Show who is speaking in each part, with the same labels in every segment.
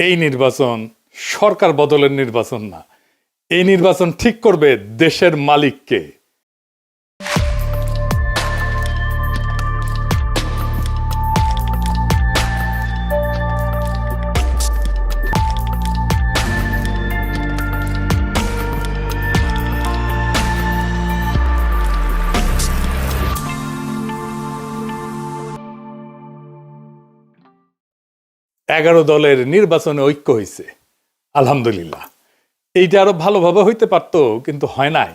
Speaker 1: এই নির্বাচন সরকার বদলের নির্বাচন না, এই নির্বাচন ঠিক করবে দেশের মালিককে। এগারো দলের নির্বাচনে ঐক্য হয়েছে, আলহামদুলিল্লাহ। এইটা আরো ভালোভাবে হইতে পারতো, কিন্তু হয় নাই।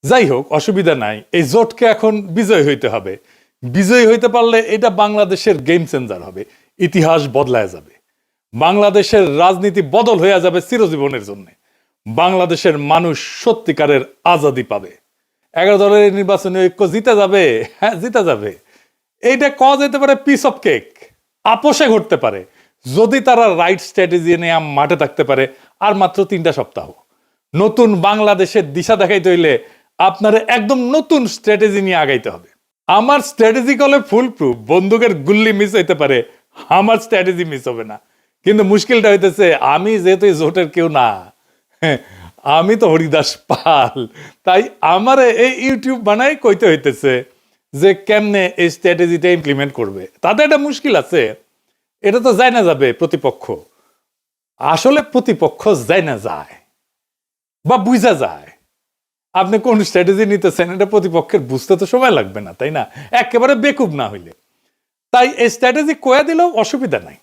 Speaker 1: যাই হোক, অসুবিধা নাই। এই জোটকে এখন বিজয় হইতে হবে। বিজয়ী হইতে পারলে এটা বাংলাদেশের গেম চেঞ্জার হবে, ইতিহাস বদলায় যাবে, বাংলাদেশের রাজনীতি বদল হয়ে যাবে চিরজীবনের জন্য। বাংলাদেশের মানুষ সত্যিকারের আজাদি পাবে। এগারো দলের নির্বাচনে ঐক্য জিতে যাবে, হ্যাঁ জিতে যাবে। এইটা কওয়া যেতে পারে পিস অফ কেক, আপোষে ঘটতে পারে যদি তারা রাইট স্ট্র্যাটেজি নিয়ে মাঠে থাকতে পারে। আর মাত্র 3টা সপ্তাহ। নতুন বাংলাদেশের দিশা দেখাইতে হইলে আপনার একদম নতুন স্ট্র্যাটেজি নিয়ে আগাইতে হবে। আমার স্ট্র্যাটেজি কলে ফুল প্রুফ, বন্দুকের গুল্লি মিস হইতে পারে, আমার স্ট্র্যাটেজি মিস হবে না। কিন্তু মুশকিলটা হইতেছে, আমি যেহেতু জোটের কেউ না, আমি তো হরিদাস পাল, তাই আমার এই ইউটিউব বানাই কইতে হইতেছে যে কেমনে এই স্ট্র্যাটেজিটা ইমপ্লিমেন্ট করবে। তাতে একটা মুশকিল আছে, এটা তো যায় না যাবে প্রতিপক্ষ। আসলে প্রতিপক্ষ যায় না যায় বা বুঝা যায় আপনি কোন স্ট্র্যাটেজি নিতেছেন, এটা প্রতিপক্ষের বুঝতে তো সময় লাগবে না, তাই না? একেবারে বেকুব না হইলে। তাই এই স্ট্র্যাটেজি কয়া দিলেও অসুবিধা নাই।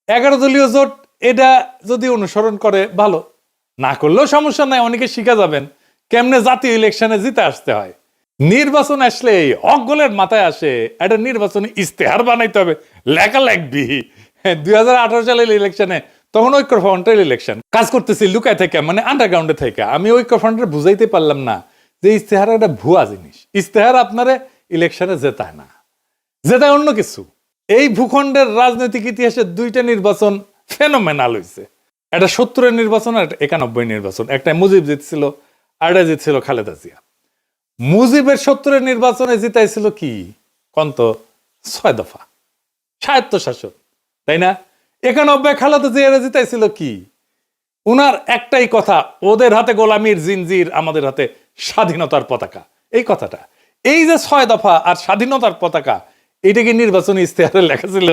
Speaker 1: 11 দলীয় জোট এটা যদি অনুসরণ করে ভালো, না করলেও সমস্যা নাই। অনেকে শিখা যাবেন কেমনে জাতীয় ইলেকশনে জিতে আসতে হয়। নির্বাচন আসলে অগলের মাথায় আসে একটা নির্বাচনে ইস্তেহার বানাইতে হবে, লেখা লাগবি। 2018 সালের ইলেকশনে তখন ঐক্যফ্রন্টের ইলেকশন কাজ করতেছি লুকায় থেকে, মানে আন্ডারগ্রাউন্ডে থেকে। আমি ঐক্যফ্রন্টের বুঝাইতে পারলাম না যে ইস্তেহার একটা ভুয়া জিনিস। ইস্তেহার আপনারে ইলেকশনে জেতায় না, জেতায় অন্য কিছু। এই ভূখণ্ডের রাজনৈতিক ইতিহাসে 2টা নির্বাচন ফেনোমেনাল হয়েছে। একটা 70-এর নির্বাচন আর 91 নির্বাচন। একটা মুজিব জিতছিল, আর একটা জিতছিল খালেদা জিয়া। মুজিবের 70-এর নির্বাচনে জিতাইছিল কি কন্ত 6 দফা স্বায়ত্তশাসন, তাই না? 91 খালেদা জিয়া জিতাইছিল কি? উনার একটাই কথা, ওদের হাতে গোলামির জিনজির, আমাদের হাতে স্বাধীনতার পতাকা। এই কথাটা, এই যে 6 দফা আর স্বাধীনতার পতাকা, এটা কি নির্বাচনী ইস্তেহারে লেখা ছিল?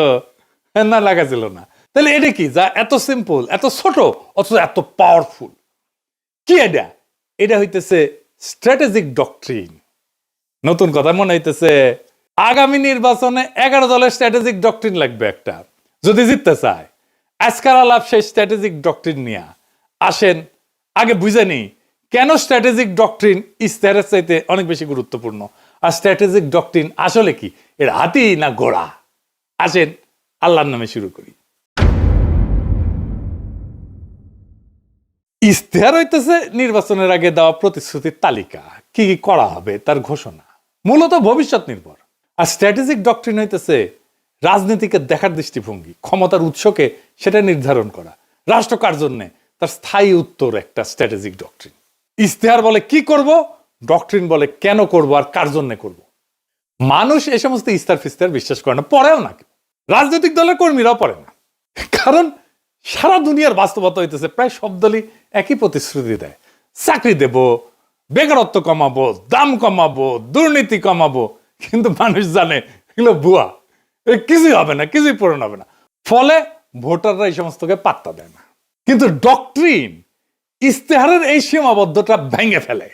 Speaker 1: না, লেখা ছিল না। তাহলে এটা কি যা এত সিম্পল, এত ছোট, অথচ এত পাওয়ারফুল? কি এটা? এটা হইতেছে স্ট্র্যাটেজিক ডক্ট্রিন। নতুন কথা মনে হইতেছে, আগামী নির্বাচনে 11 দলের স্ট্র্যাটেজিক ডক্ট্রিন লাগবে একটা, যদি জিততে চায়। আজকাল আলাপ সেই স্ট্র্যাটেজিক ডক্ট্রিন নিয়ে আসেন। আগে বুঝে নি কেন স্ট্র্যাটেজিক ডক্ট্রিন ইস্তেহারের চাইতে অনেক বেশি গুরুত্বপূর্ণ, আর স্ট্র্যাটেজিক ডক্ট্রিন আসলে কি, এর হাতি না ঘোড়া? আসেন আল্লাহর নামে শুরু করি। ইস্তেহার হইতেছে নির্বাচনের আগে দেওয়া প্রতিশ্রুতির তালিকা, কি কি করা হবে তার ঘোষণা, মূলত ভবিষ্যৎ নির্ভর। আর স্ট্র্যাটেজিক ডক্ট্রিন হইতেছে রাজনীতিকে দেখার দৃষ্টিভঙ্গি, ক্ষমতার উৎসকে সেটা নির্ধারণ করা, রাষ্ট্র কার জন্য, তার স্থায়ী উত্তর একটা স্ট্র্যাটেজিক ডক্ট্রিন। ইস্তেহার বলে কি করব, ডক্ট্রিন বলে কেন করব আর কার জন্য করব। মানুষ এই সমস্ত ইস্তার ফিস্তার বিশ্বাস করে না, পড়েও না। রাজনৈতিক দলের কর্মীরাও পড়ে না, কারণ সারা দুনিয়ার বাস্তবতা হইতেছে প্রায় সব দলই একই প্রতিশ্রুতি দেয়। চাকরি দেব, বেকারত্ব কমাবো, দাম কমাবো, দুর্নীতি কমাবো, কিন্তু মানুষ জানে এগুলো ভুয়া, কিছুই হবে না, কিছুই পূরণ হবে না। ফলে ভোটাররা এই সমস্তকে পাত্তা দেয় না। কিন্তু ডক্ট্রিন ইস্তেহারের এই সীমাবদ্ধতা ভেঙে ফেলে।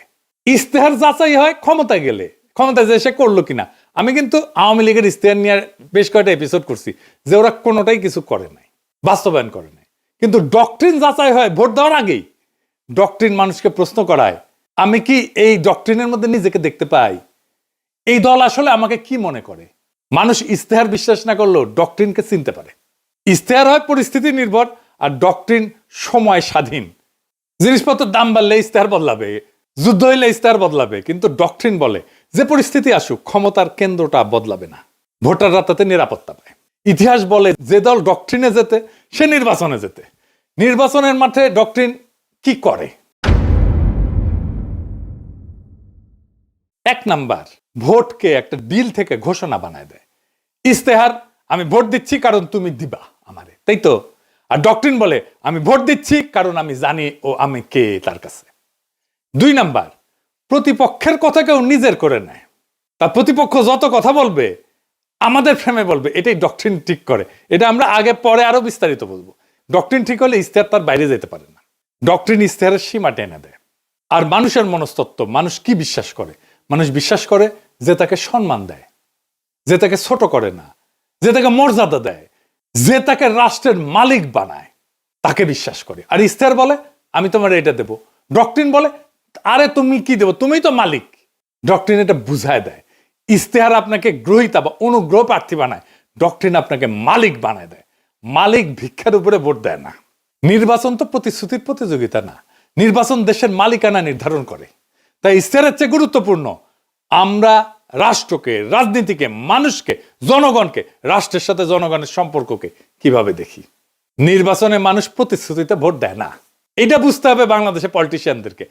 Speaker 1: ইস্তেহার যাচাই হয় ক্ষমতায় গেলে, ক্ষমতায় যে সে করলো কিনা। আমি কিন্তু আওয়ামী লীগের ইস্তেহার নিয়ে বেশ কয়েকটা এপিসোড করছি যে ওরা কোনোটাই কিছু করে নাই, বাস্তবায়ন করে নাই। কিন্তু ডক্ট্রিন যাচাই হয় ভোট দেওয়ার আগেই। ডক্ট্রিন মানুষকে প্রশ্ন করায়, আমি কি এই ডক্ট্রিনের মধ্যে নিজেকে দেখতে পাই? এই দল আসলে আমাকে কি মনে করে? মানুষ ইস্তেহার বিশ্বাস না করলেও ডক্ট্রিনকে চিনতে পারে। ইস্তেহার হয় পরিস্থিতি নির্ভর, আর ডক্ট্রিন সময় স্বাধীন। জিনিসপত্রের দাম বাড়লে ইস্তেহার বদলাবে, যুদ্ধ হইলে ইস্তেহার বদলাবে, কিন্তু ডক্ট্রিন বলে যে পরিস্থিতি আসুক ক্ষমতার কেন্দ্রটা বদলাবে না, ভোটাররা তাতে নিরাপত্তা পায়। ইতিহাস বলে যে দল ডক্ট্রিনে যেতে সে নির্বাচনে যেতে। নির্বাচনের মাঠে ডক্ট্রিন কি করে? 1 নাম্বার, ভোটকে একটা ডিল থেকে ঘোষণা বানায় দেয়। ইস্তেহার, আমি ভোট দিচ্ছি কারণ তুমি দিবা আমারে, তাই তো? আর ডক্ট্রিন বলে আমি ভোট দিচ্ছি কারণ আমি জানি ও আমি কে তার কাছে। 2 নাম্বার, প্রতিপক্ষের কথা কেউ নিজের করে নেয়। তার প্রতিপক্ষ যত কথা বলবে আমাদের ফ্রেমে বলবে, এটাই ডক্ট্রিন ঠিক করে। এটা আমরা আগে পরে আরো বিস্তারিত বলবো। ডক্ট্রিন ঠিক হলে ইশতেহার তার বাইরে যেতে পারে না। ডক্ট্রিন ইশতেহারের সীমা টেনে দেয়। আর মানুষের মনস্তত্ত্ব, মানুষ কি বিশ্বাস করে? মানুষ বিশ্বাস করে যে তাকে সম্মান দেয়, যে তাকে ছোট করে না, যে তাকে মর্যাদা দেয়, যে তাকে রাষ্ট্রের মালিক বানায়, তাকে বিশ্বাস করে। আর ইশতেহার বলে আমি তোমার এটা দেব। ডক্ট্রিন বলে আরে তুমি কি দেবো, তুমি তো মালিক। ডক্ট্রিন এটা বুঝায় দেয়। ইশতেহার আপনাকে গ্রহীতা বা অনুগ্রহ প্রার্থী বানায়, ডক্ট্রিন আপনাকে মালিক বানায় দেয়। মালিক ভিক্ষার উপরে ভোট দেয় না। নির্বাচন তো প্রতিশ্রুতির প্রতিযোগিতা না, নির্বাচন দেশের মালিকানা নির্ধারণ করে। তাই ইশতেহারের চেয়ে গুরুত্বপূর্ণ আমরা রাষ্ট্রকে, রাজনীতিকে, মানুষকে, জনগণকে, রাষ্ট্রের সাথে জনগণের সম্পর্ককে কিভাবে দেখি। নির্বাচনে মানুষ প্রতিশ্রুতিতে ভোট দেয় না, এটা বুঝতে হবে বাংলাদেশের পলিটিশিয়ানদেরকে।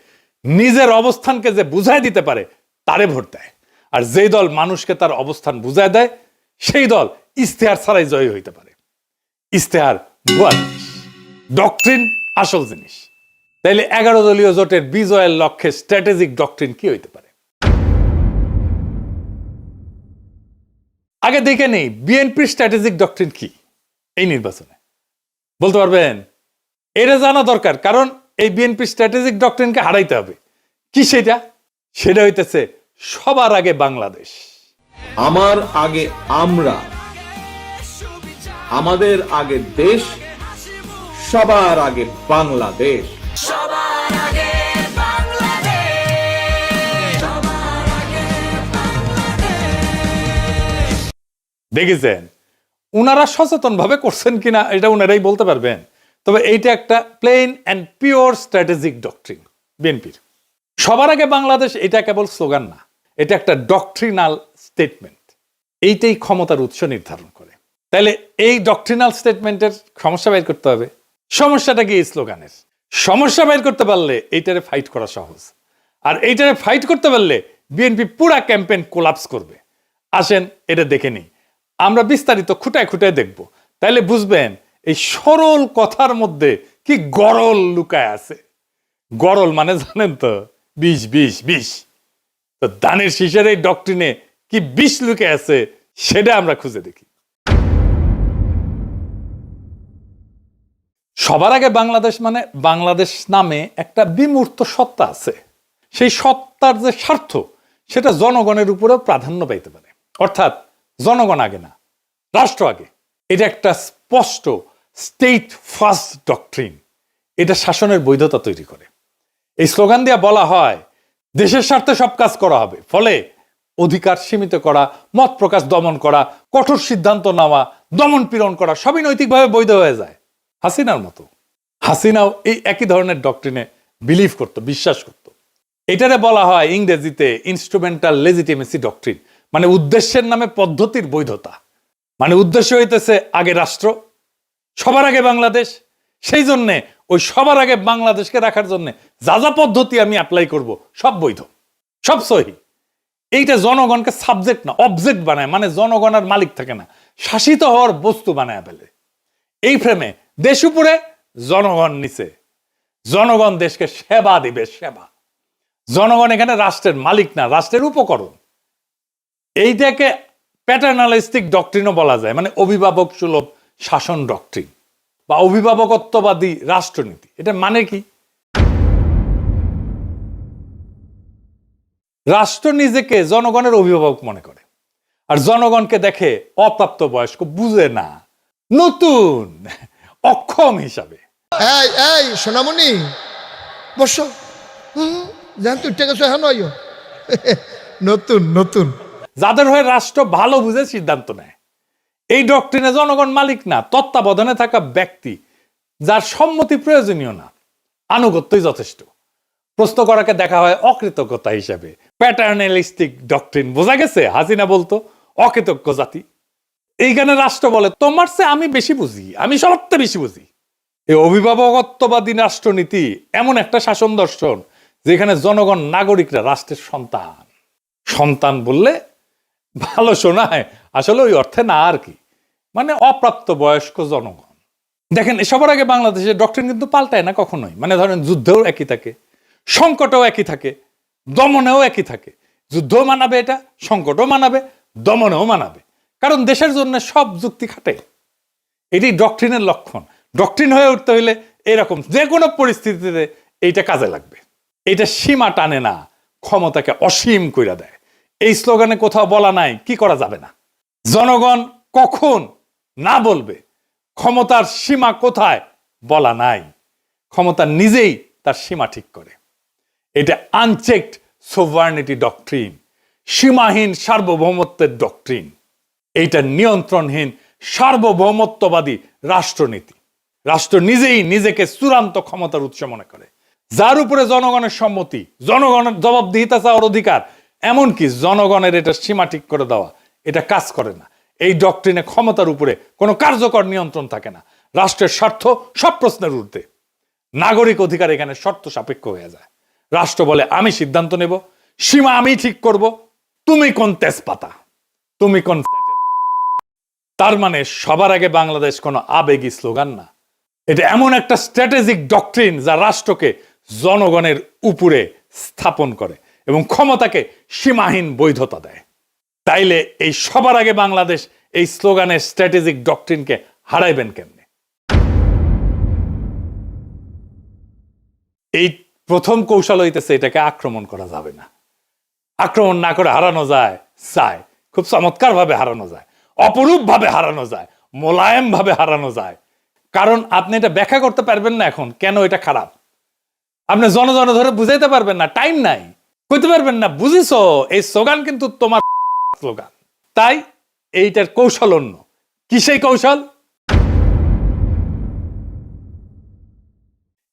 Speaker 1: নিজের অবস্থানকে যে বুঝাই দিতে পারে তারে ভোট দেয়। আর যেই দল মানুষকে তার অবস্থান বুঝায় দেয় সেই দল ইশতেহার ছাড়াই জয়ী হইতে পারে। ইশতেহার ভুয়া জিনিস, ডক্ট্রিন আসল জিনিস। তাইলে 11 দলীয় জোটের বিজয়ের লক্ষ্যে স্ট্র্যাটেজিক ডক্ট্রিন কি হইতে পারে? আগে দেখে নেই বিএনপির স্ট্র্যাটেজিক ডক্ট্রিন কি এই নির্বাচনে, বলতে পারবেন? এটা জানা দরকার, কারণ এই বিএনপির স্ট্র্যাটেজিক ডক্ট্রিনকে হারাইতে হবে। কি সেটা? সেটা হইতেছে সবার আগে বাংলাদেশ।
Speaker 2: আমার আগে আমরা, আমাদের আগে দেশ, সবার আগে বাংলাদেশ।
Speaker 3: সবার আগে বাংলাদেশ, সবার আগে বাংলাদেশ।
Speaker 1: দেখেছেন উনারা সচেতন ভাবে করছেন কিনা এটা উনারাই বলতে পারবেন। তবে এইটা একটা plain and pure strategic doctrine বিএনপির। সবার আগে বাংলাদেশ এটা কেবল স্লোগান না, এটা একটা ডক্ট্রিনাল স্টেটমেন্ট। এইটাই ক্ষমতার উৎস নির্ধারণ করে। তাহলে এই ডক্ট্রিনাল স্টেটমেন্টের সমস্যা বের করতে হবে। সমস্যাটা কি? এই স্লোগানের সমস্যা বের করতে পারলে এইটারে ফাইট করা সহজ। আর এইটারে ফাইট করতে পারলে বিএনপি পুরা ক্যাম্পেইন কোলাপস করবে। আসেন এটা দেখে নিই, আমরা বিস্তারিত খুঁটায় খুঁটায় দেখব। তাইলে বুঝবেন এই সরল কথার মধ্যে কি গরল লুকায় আছে। গরল মানে জানেন তো, বিষ বিষ বিষ। তো দানের শীষের এই ডক্ট্রিনে কি বিষ লুকে আছে সেটা আমরা খুঁজে দেখি। সবার আগে বাংলাদেশ মানে বাংলাদেশ নামে একটা বিমূর্ত সত্তা আছে। সেই সত্তার যে স্বার্থ সেটা জনগণের উপরেও প্রাধান্য পাইতে পারে। অর্থাৎ জনগণ আগে না, রাষ্ট্র আগে। এটা একটা স্পষ্ট স্টেট ফার্স্ট ডক্ট্রিন। এটা শাসনের বৈধতা তৈরি করে। এই স্লোগান দিয়ে বলা হয় দেশের স্বার্থে সব কাজ করা হবে, ফলে অধিকার সীমিত করা, মত প্রকাশ দমন করা, কঠোর সিদ্ধান্ত নেওয়া, দমন পীড়ন করা সবই নৈতিকভাবে বৈধ হয়ে যায়। হাসিনার মতো। হাসিনাও এই একই ধরনের ডক্ট্রিনে বিলিভ করত, বিশ্বাস করত। এটারে বলা হয় ইংরেজিতে ইনস্ট্রুমেন্টাল লেজিটিমেসি ডক্ট্রিন, মানে উদ্দেশ্যের নামে পদ্ধতির বৈধতা। মানে উদ্দেশ্য হইতেছে আগে রাষ্ট্র, সবার আগে বাংলাদেশ। সেই জন্যে ওই সবার আগে বাংলাদেশকে রাখার জন্য যা যা পদ্ধতি আমি অ্যাপ্লাই করব সব বৈধ, সব সহি। এইটা জনগণকে সাবজেক্ট না অবজেক্ট বানায়, মানে জনগণ আর মালিক থাকে না, শাসিত হওয়ার বস্তু বানায় ফেলে। এই ফ্রেমে দেশ উপরে, জনগণ নিচে। জনগণ দেশকে সেবা দিবে, সেবা। জনগণ এখানে রাষ্ট্রের মালিক না, রাষ্ট্রের উপকরণ। এইটাকে প্যাটার্নালিস্টিক ডক্ট্রিনও বলা যায়, মানে অভিভাবক সুলভ শাসন ডক্ট্রিন বা অভিভাবকত্ববাদী রাষ্ট্রনীতি। এটা মানে কি? রাষ্ট্র নিজেকে জনগণের অভিভাবক মনে করে, আর জনগণকে দেখে অপ্রাপ্ত বয়স্ক, বুঝে না, নতুন, অক্ষম হিসাবে।
Speaker 4: এই এই সোনামণি বসো, জান তুই টেকে হ্যাঁ নয় নতুন নতুন।
Speaker 1: যাদের হয়ে রাষ্ট্র ভালো বুঝে সিদ্ধান্ত নেয়। এই ডক্ট্রিনে জনগণ মালিক না, তত্ত্বাবধানে থাকা ব্যক্তি, যার সম্মতি প্রয়োজনীয় না, আনুগত্যই যথেষ্ট। প্রশ্ন করাকে দেখা হয় অকৃতজ্ঞতা হিসাবে। Paternalistic doctrine. বোঝা গেছে হাসিনা বলতো অকৃতজ্ঞ জাতি। এইখানে রাষ্ট্র বলে তোমার চেয়ে আমি বেশি বুঝি, আমি সবচেয়ে বেশি বুঝি। এই অভিভাবকত্ববাদী রাষ্ট্রনীতি এমন একটা শাসন দর্শন যেখানে জনগণ নাগরিকরা রাষ্ট্রের সন্তান। সন্তান বললে ভালো শোনায়, আসলে ওই অর্থে না আর কি, মানে অপ্রাপ্ত বয়স্ক জনগণ। দেখেন সবার আগে বাংলাদেশের ডক্টরিন কিন্তু পাল্টায় না কখনোই, মানে ধরেন যুদ্ধেও একই থাকে, সংকটেও একই থাকে, দমনেও একই থাকে। যুদ্ধও মানাবে, এটা সংকটও মানাবে, দমনেও মানাবে, কারণ দেশের জন্য সব যুক্তি খাটে। এটি ডক্টরিনের লক্ষণ। ডক্টরিন হয়ে উঠতে হইলে এরকম যে কোনো পরিস্থিতিতে এইটা কাজে লাগবে। এটা সীমা টানে না, ক্ষমতাকে অসীম কইরা দেয়। এই স্লোগানে কোথাও বলা নাই কি করা যাবে না, জনগণ কখন না বলবে, ক্ষমতার সীমা কোথায় বলা নাই। ক্ষমতা নিজেই তার সীমা ঠিক করে। এটা আনচেকড সোভার্নিটি ডক্ট্রিন, সীমাহীন সার্বভৌমত্বের ডক্ট্রিন। এইটা নিয়ন্ত্রণহীন সার্বভৌমত্ববাদী রাষ্ট্রনীতি। রাষ্ট্র নিজেই নিজেকে চূড়ান্ত ক্ষমতার উৎস মনে করে, যার উপরে জনগণের সম্মতি, জনগণের জবাবদিহিতা চাওয়ার অধিকার, এমনকি জনগণের এটা সীমা ঠিক করে দেওয়া, এটা কাজ করে না। এই ডক্ট্রিনে ক্ষমতার উপরে কোনো কার্যকর নিয়ন্ত্রণ থাকে না। রাষ্ট্রের স্বার্থ সব প্রশ্নের ঊর্ধ্বে। নাগরিক অধিকার এখানে শর্ত সাপেক্ষ হয়ে যায়। রাষ্ট্র বলে আমি সিদ্ধান্ত নেব, সীমা আমি ঠিক করব, তুমি কোন তেজপাতা, তুমি কোন। তার মানে সবার আগে বাংলাদেশ কোনো আবেগী স্লোগান না, এটা এমন একটা স্ট্র্যাটেজিক ডক্ট্রিন যা রাষ্ট্রকে জনগণের উপরে স্থাপন করে এবং ক্ষমতাকে সীমাহীন বৈধতা দেয়। তাইলে এই সবার আগে বাংলাদেশ এই স্লোগানের স্ট্র্যাটেজিক ডক্ট্রিনকে হারাইবেন কেমনে? এই প্রথম কৌশল হইতেছে এটাকে আক্রমণ করা যাবে না। আক্রমণ না করে হারানো যায়, খুব চমৎকার ভাবে হারানো যায়, অপরূপ ভাবে হারানো যায়, মোলায়েম ভাবে হারানো যায়। কারণ আপনি এটা ব্যাখ্যা করতে পারবেন না এখন কেন এটা খারাপ। আপনি জন ধরে বুঝাইতে পারবেন না, টাইম নাই, কইতে পারবেন না বুঝিস এই স্লোগান কিন্তু তোমার স্লোগান। তাই এইটার কৌশল অন্য। কি সেই কৌশল?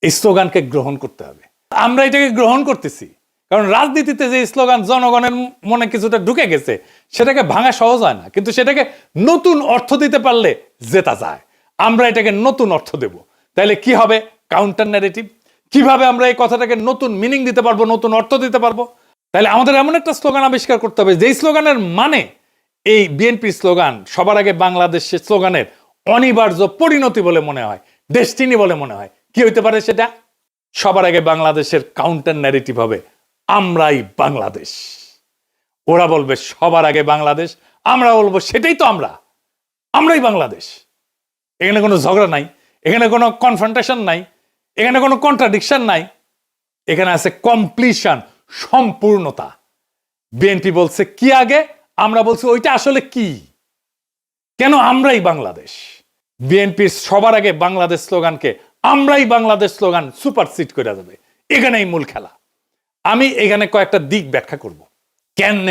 Speaker 1: এই স্লোগানকে গ্রহণ করতে হবে। আমরা এটাকে গ্রহণ করতেছি কারণ রাজনীতিতে যে স্লোগান জনগণের মনে কিছুটা ঢুকে গেছে, সেটাকে ভাঙা সহজ হয় না, কিন্তু সেটাকে নতুন অর্থ দিতে পারলে জেতা যায়। আমরা এটাকে নতুন অর্থ দেব। তাহলে কি হবে? Counter narrative. কিভাবে আমরা এই কথাটাকে নতুন মিনিং দিতে পারবো, নতুন অর্থ দিতে পারবো? তাহলে আমাদের এমন একটা স্লোগান আবিষ্কার করতে হবে যেই স্লোগানের মানে এই বিএনপির স্লোগান সবার আগে বাংলাদেশের স্লোগানের অনিবার্য পরিণতি বলে মনে হয়, ডেস্টিনি বলে মনে হয়। কি হইতে পারে সেটা? সবার আগে বাংলাদেশের কাউন্টার ন্যারেটিভ হবে আমরাই বাংলাদেশ। ওরা বলবে সবার আগে বাংলাদেশ, আমরা বলবো সেটাই তো আমরাই বাংলাদেশ। এখানে কোনো ঝগড়া নাই, এখানে কোনো কনফ্রন্টেশন নাই, এখানে কোনো কন্ট্রাডিকশন নাই, এখানে আছে কমপ্লিশন, সম্পূর্ণতা। বিএনপি বলছে কি আগে, আমরা বলছি ওইটা আসলে কি, কেন আমরাই বাংলাদেশ। বিএনপির সবার আগে বাংলাদেশ স্লোগানকে আমরাই বাংলাদেশ স্লোগান সুপারসিড করে যাবে। এখানেই মূল খেলা। আমি এখানে কয়েকটা দিক ব্যাখ্যা করব কেন,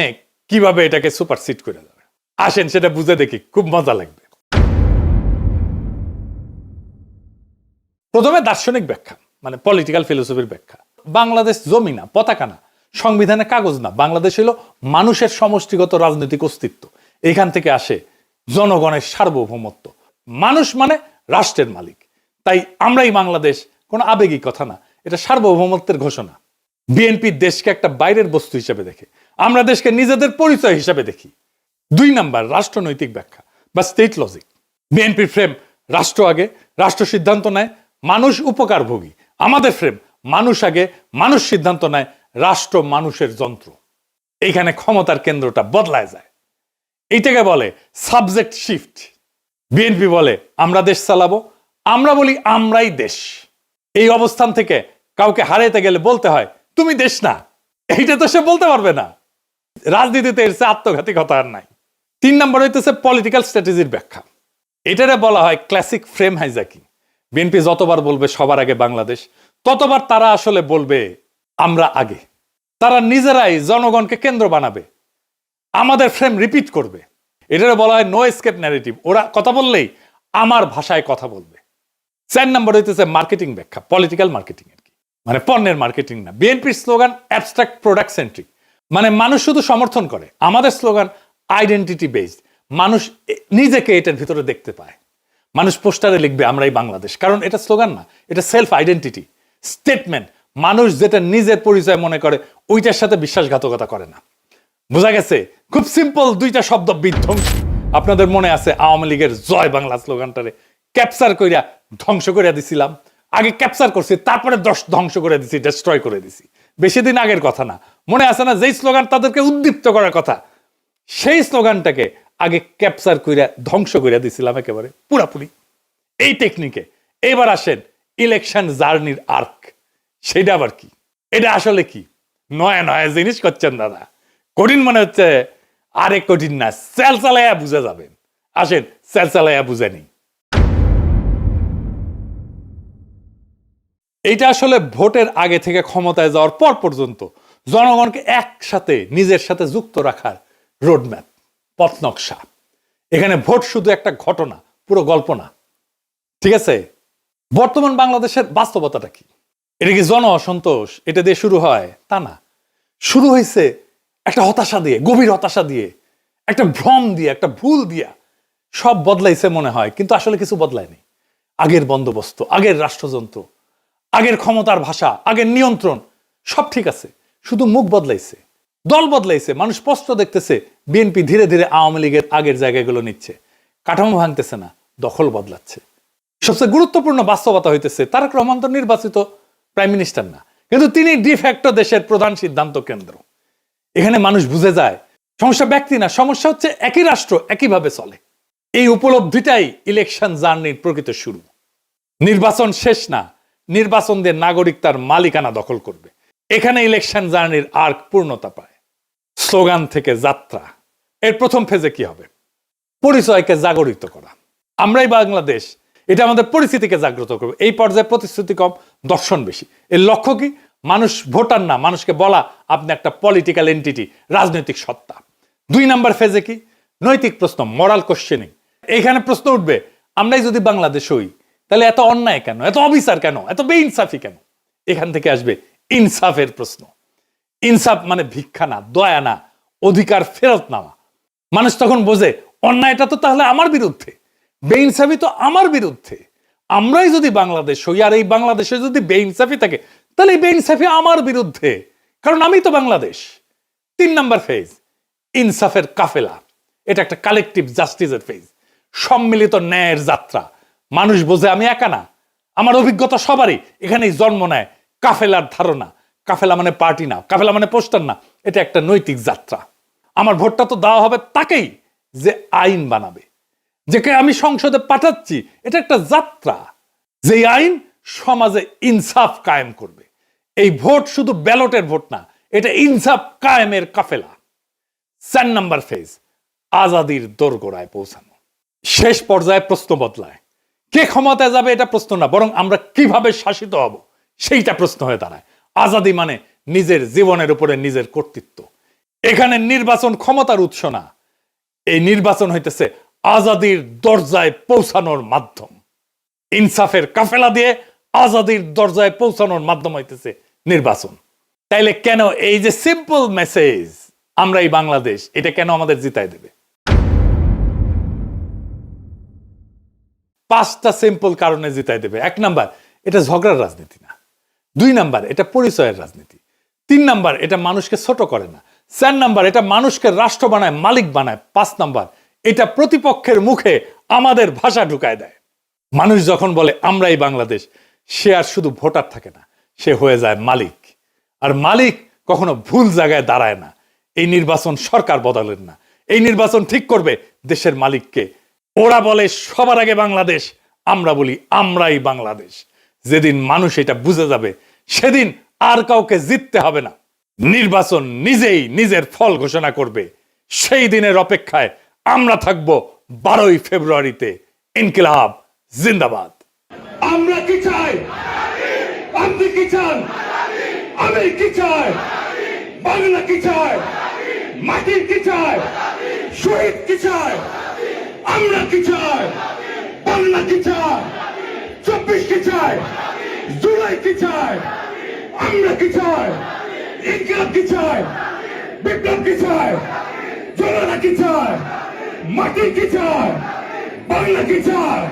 Speaker 1: কিভাবে এটাকে সুপারসিড করে যাবে। আসেন সেটা বুঝে দেখি, খুব মজা লাগবে। প্রথমে দার্শনিক ব্যাখ্যা, মানে পলিটিক্যাল ফিলোসফির ব্যাখ্যা। বাংলাদেশ জমি না, পতাকা না, সংবিধানের কাগজ না, বাংলাদেশ হলো মানুষের সমষ্টিগত রাজনৈতিক অস্তিত্ব। এখান থেকে আসে জনগণের সার্বভৌমত্ব। মানুষ মানে রাষ্ট্রের মালিক। তাই আমরাই বাংলাদেশ কোনো আবেগী কথা না, এটা সার্বভৌমত্বের ঘোষণা। বিএনপি দেশকে একটা বাইরের বস্তু হিসেবে দেখে, আমরা দেশকে নিজেদের পরিচয় হিসেবে দেখি। 2 নাম্বার রাষ্ট্রনৈতিক ব্যাখ্যা বা স্টেট লজিক। বিএনপির ফ্রেম রাষ্ট্র আগে, রাষ্ট্র সিদ্ধান্ত নেয়, মানুষ উপকারভোগী। আমাদের ফ্রেম মানুষ আগে, মানুষ সিদ্ধান্ত নেয়, রাষ্ট্র মানুষের যন্ত্র। এইখানে ক্ষমতার কেন্দ্রটা বদলায় যায়। এইটাকে বলে সাবজেক্ট শিফট। বিএনপি বলে আমরা দেশ চালাবো, আমরা বলি আমরাই দেশ। এই অবস্থান থেকে কাউকে হারাইতে গেলে বলতে হয় তুমি দেশ না। এইটা তো সে বলতে পারবে না। রাজনীতিতে এর চেয়ে আত্মঘাতী কথা আর নাই। 3 নম্বর হইতেছে পলিটিক্যাল স্ট্র্যাটেজির ব্যাখ্যা। এটারে বলা হয় ক্লাসিক ফ্রেম হাইজ্যাকিং। বিএনপি যতবার বলবে সবার আগে বাংলাদেশ, ততবার তারা আসলে বলবে আমরা আগে। তারা নিজেরাই জনগণকে কেন্দ্র বানাবে, আমাদের ফ্রেম রিপিট করবে। এটারে বলা হয় নো এসকেপ ন্যারেটিভ। ওরা কথা বললেই আমার ভাষায় কথা বলবে। 4 নম্বর হইতেছে মার্কেটিং ব্যাখ্যা, পলিটিক্যাল মার্কেটিং আর কি, মানে পণ্যের মার্কেটিং না। বিএনপির স্লোগান অ্যাবস্ট্রাক্ট প্রোডাক্ট সেন্ট্রিক, মানে মানুষ শুধু সমর্থন করে। আমাদের স্লোগান আইডেন্টিটি বেসড, মানুষ নিজেকে এটার ভিতরে দেখতে পায়। মানুষ পোস্টারে লিখবে আমরাই বাংলাদেশ, কারণ এটা স্লোগান না, এটা সেলফ আইডেন্টিটি স্টেটমেন্ট। মানুষ যেটা নিজের পরিচয় মনে করে ওইটার সাথে বিশ্বাসঘাতকতা করে না। বোঝা গেছে? খুব সিম্পল 2টা শব্দ, বিধ্বংসী। আপনাদের মনে আছে আওয়ামী লীগের জয় বাংলা স্লোগানটারে ক্যাপচার কইরা ধ্বংস করে দিছিলাম, আগে ক্যাপচার করছি তারপরে ধ্বংস করে দিছি, ডেস্ট্রয় করে দিছি। বেশি দিন আগের কথা না, মনে আছে না যেই স্লোগান তাদেরকে উদ্দীপ্ত করার কথা, সেই স্লোগানটাকে আগে ক্যাপচার কইরা ধ্বংস করে দিছিলাম একেবারে পুরাপুরি। এই টেকনিকে এবার আসেন ইলেকশন জার্নির আর্ক, সেটা আবার কি? এটা আসলে কি? নয়া নয়া জিনিস করছেন দাদা, কঠিন মনে হচ্ছে, আরে কঠিন না, সেল চালাইয়া বুঝে যাবেন। আসেন সেল চালাইয়া বুঝে নিই। এইটা আসলে ভোটের আগে থেকে ক্ষমতায় যাওয়ার পর পর্যন্ত জনগণকে একসাথে নিজের সাথে যুক্ত রাখার রোডম্যাপ, পথ নকশা। এখানে ভোট শুধু একটা ঘটনা, পুরো গল্প না, ঠিক আছে? বর্তমান বাংলাদেশের বাস্তবতাটা কি? এটা কি জন অসন্তোষ এটা দিয়ে শুরু হয়? তা না, শুরু হয়েছে একটা হতাশা দিয়ে, গভীর হতাশা দিয়ে, একটা ভ্রম দিয়ে, একটা ভুল দিয়া। সব বদলাইছে মনে হয়, কিন্তু আসলে কিছু বদলায়নি। আগের বন্দোবস্ত, আগের রাষ্ট্রযন্ত্র, আগের ক্ষমতার ভাষা, আগের নিয়ন্ত্রণ সব ঠিক আছে, শুধু মুখ বদলাইছে, দল বদলাইছে। মানুষ স্পষ্ট দেখতেছে বিএনপি ধীরে ধীরে আওয়ামী লীগের আগের জায়গাগুলো নিচ্ছে, কাঠামো ভাঙতেছে না, দখল বদলাচ্ছে। সবচেয়ে গুরুত্বপূর্ণ বাস্তবতা হইতেছে তারেক রহমান তো নির্বাচিত প্রাইম মিনিস্টার না, কিন্তু তিনি ডিফ্যাক্টো দেশের প্রধান সিদ্ধান্ত কেন্দ্র। এখানে মানুষ বুঝে যায় সমস্যা ব্যক্তি না, সমস্যা হচ্ছে একই রাষ্ট্র একইভাবে চলে। এই উপলব্ধিটাই ইলেকশন জার্নির প্রকৃত শুরু। নির্বাচন শেষ না, নির্বাচন দিয়ে নাগরিক তার মালিকানা দখল করবে। এখানে ইলেকশন জার্নির আর্ক পূর্ণতা পায়। স্লোগান থেকে যাত্রা, এর প্রথম ফেজে কি হবে? পরিচয়কে জাগরিত করা। আমরাই বাংলাদেশ, এটা আমাদের পরিস্থিতিকে জাগ্রত করবে। এই পর্যায়ে প্রতিশ্রুতি কম, দর্শন বেশি। এর লক্ষ্য কি? মানুষ ভোটার না, মানুষকে বলা আপনি একটা পলিটিক্যাল এন্টিটি, রাজনৈতিক সত্তা। 2 নাম্বার ফেজে কি? নৈতিক প্রশ্ন, মরাল কোশ্চেনিং। এখানে প্রশ্ন উঠবে, আমরাই যদি বাংলাদেশ হই তাহলে এত অন্যায় কেন, এত অবিচার কেন, এত বেইনসাফি কেন? এখান থেকে আসবে ইনসাফের প্রশ্ন। ইনসাফ মানে ভিক্ষা না, দয়া না, অধিকার ফেরত নেওয়া। মানুষ তখন বোঝে অন্যায়টা তো তাহলে আমার বিরুদ্ধে, বেইনসাফি তো আমার বিরুদ্ধে। আমরাই যদি বাংলাদেশ হই আর এই বাংলাদেশে যদি বেইনসাফি থাকে তাহলে এই বেইনসাফি আমার বিরুদ্ধে, কারণ আমি তো বাংলাদেশ। 3 নাম্বার ফেজ, ইনসাফের কাফেলা। এটা একটা কালেকটিভ জাস্টিসের ফেজ, সম্মিলিত ন্যায়ের যাত্রা। মানুষ বোঝে আমি একা না, আমার অভিজ্ঞতা সবারই। এখানেই জন্ম নেয় কাফেলার ধারণা। কাফেলা মানে পার্টি না, কাফেলা মানে পোস্টার না, এটা একটা নৈতিক যাত্রা। আমার ভোটটা তো দেওয়া হবে তাকেই যে আইন বানাবে, যাকে আমি সংসদে পাঠাচ্ছি। এটা একটা যাত্রা, যে আইন সমাজে ইনসাফ কায়েম করবে। এই ভোট শুধু ব্যালটের ভোট না, এটা ইনসাফ কায়েমের কাফেলা। 4 নাম্বার ফেজ, আজাদির দোরগোড়ায় পৌঁছানো। শেষ পর্যায়ে প্রশ্ন বদলায়, কে ক্ষমতায় যাবে এটা প্রশ্ন না, বরং আমরা কিভাবে শাসিত হব সেইটা প্রশ্ন হয়ে দাঁড়ায়। আজাদি মানে নিজের জীবনের উপরে নিজের কর্তৃত্ব। এখানে নির্বাচন ক্ষমতার উৎস না, এই নির্বাচন হইতেছে আজাদির দরজায় পৌঁছানোর মাধ্যম। ইনসাফের কাফেলা দিয়ে আজাদির দরজায় পৌঁছানোর মাধ্যম হইতেছে নির্বাচন। তাইলে কেন এই যে সিম্পল মেসেজ আমরা এই বাংলাদেশ, এটা কেন আমাদের জিতায় দেবে? 5টা সিম্পল কারণে জিতায় দেবে। 1 নাম্বার, এটা ঝগড়ার রাজনীতি না। 2 নাম্বার, এটা পরিচয়ের রাজনীতি। 3 নাম্বার, এটা মানুষকে ছোট করে না। 4 নাম্বার, এটা মানুষকে রাষ্ট্র বানায়, মালিক বানায়। 5 নাম্বার, এটা প্রতিপক্ষের মুখে আমাদের ভাষা ঢুকায় দেয়। মানুষ যখন বলে আমরাই বাংলাদেশ, সে আর শুধু ভোটার থাকে না, সে হয়ে যায় মালিক। আর মালিক কখনো ভুল জায়গায় দাঁড়ায় না। এই নির্বাচন সরকার বদলেন না, এই নির্বাচন ঠিক করবে দেশের মালিককে। ওরা বলে সবার আগে বাংলাদেশ, আমরা বলি আমরাই বাংলাদেশ। যেদিন মানুষ এটা বুঝে যাবে সেদিন আর কাউকে জিততে হবে না। নির্বাচন নিজেই নিজের ফল ঘোষণা করবে। সেই দিনের অপেক্ষায় আমরা থাকব 12ই ফেব্রুয়ারিতে। ইনকিলাব জিন্দাবাদ।
Speaker 5: আমরা কি চাই? আপনি কি চান? আমি কি চাই? বাংলা কি চায়? মাটির কি চায়? শহীদ কি চায়? আমরা কি চাই? বাংলা কি চায়? 24 কি চায়? জুলাই কি চায়? আমরা কি চাই? ইনকিলাব কি চায়? বিপ্লব কি চায়? জনতা কি চায়? মাটি কি চায়? বাংলা কি চায়?